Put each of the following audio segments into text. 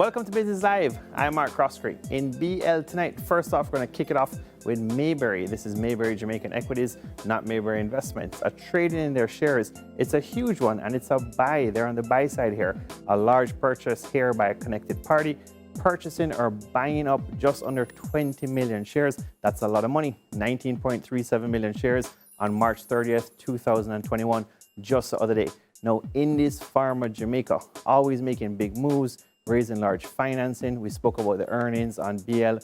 Welcome to Business Live. I'm Mark Croskery. In BL tonight, first off, we're going to kick it off with Mayberry. This is Mayberry Jamaican Equities, not Mayberry Investments. A trade in their shares. It's a huge one, and it's a buy. They're on the buy side here. A large purchase here by a connected party, purchasing or buying up just under 20 million shares. That's a lot of money. 19.37 million shares on March 30th, 2021, just the other day. Now, in this Pharma Jamaica, always making big moves, raising large financing. We spoke about the earnings on BL,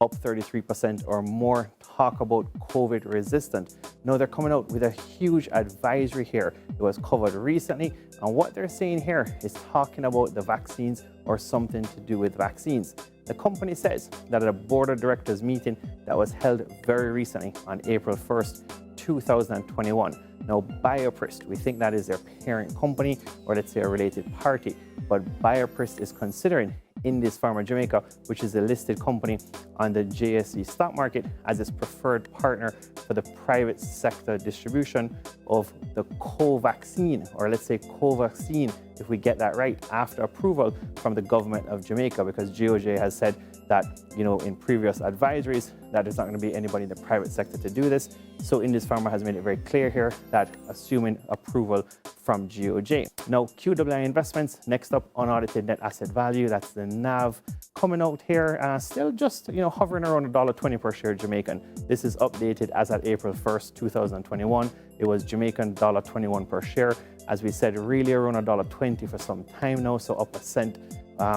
up 33% or more. Talk about COVID resistant. Now they're coming out with a huge advisory here. It was covered recently, and what they're saying here is talking about the vaccines or something to do with vaccines. The company says that at a board of directors meeting that was held very recently on April 1st, 2021. Now, BioPrist, we think that is their parent company, or let's say a related party, but BioPrist is considering in this Pharma Jamaica, which is a listed company on the JSE stock market, as its preferred partner for the private sector distribution of the COVAXIN, or let's say COVAXIN, if we get that right, after approval from the government of Jamaica, because GOJ has said that, in previous advisories, that there's not going to be anybody in the private sector to do this. So Indus Pharma has made it very clear here that assuming approval from GOJ. Now, QWI investments, next up, unaudited net asset value. That's the NAV coming out here, still just, hovering around $1.20 per share Jamaican. This is updated as at April 1st, 2021. It was Jamaican $1.21 per share. As we said, really around $1.20 for some time now, so up a cent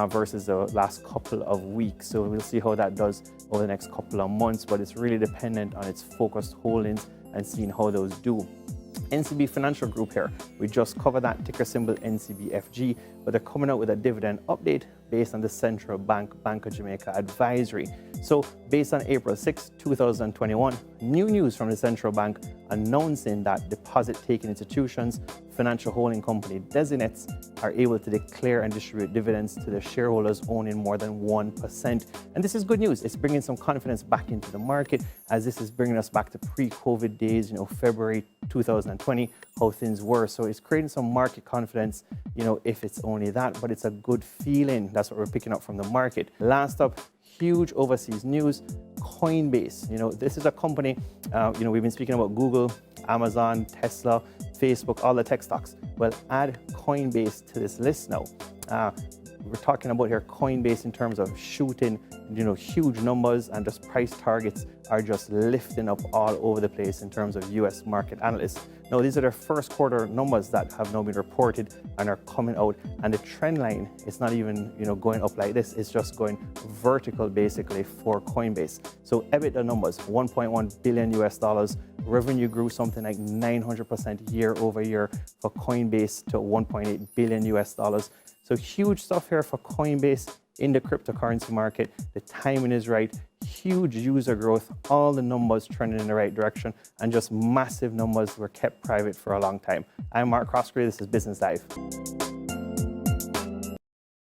versus the last couple of weeks. So we'll see how that does over the next couple of months, but it's really dependent on its focused holdings and seeing how those do. NCB Financial Group here, we just covered that, ticker symbol NCBFG, but they're coming out with a dividend update based on the Central Bank of Jamaica advisory. So based on April 6, 2021, new news from the Central Bank announcing that deposit-taking institutions, financial holding company designates, are able to declare and distribute dividends to their shareholders owning more than 1%. And this is good news. It's bringing some confidence back into the market, as this is bringing us back to pre-COVID days, February 2020, how things were. So it's creating some market confidence, if it's only that, but it's a good feeling. That's what we're picking up from the market. Last up, huge overseas news, Coinbase. This is a company, we've been speaking about Google, Amazon, Tesla, Facebook, all the tech stocks. Well, add Coinbase to this list now. We're talking about here Coinbase in terms of shooting, huge numbers, and just price targets are just lifting up all over the place in terms of US market analysts. Now, these are their first quarter numbers that have now been reported and are coming out, and the trend line is not even, going up like this. It's just going vertical basically for Coinbase. So EBITDA numbers, $1.1 billion US. Revenue grew something like 900% year over year for Coinbase to $1.8 billion US. So huge stuff here for Coinbase in the cryptocurrency market. The timing is right. Huge user growth, all the numbers trending in the right direction, and just massive numbers were kept private for a long time. I'm Mark Croskery. This is Business Live.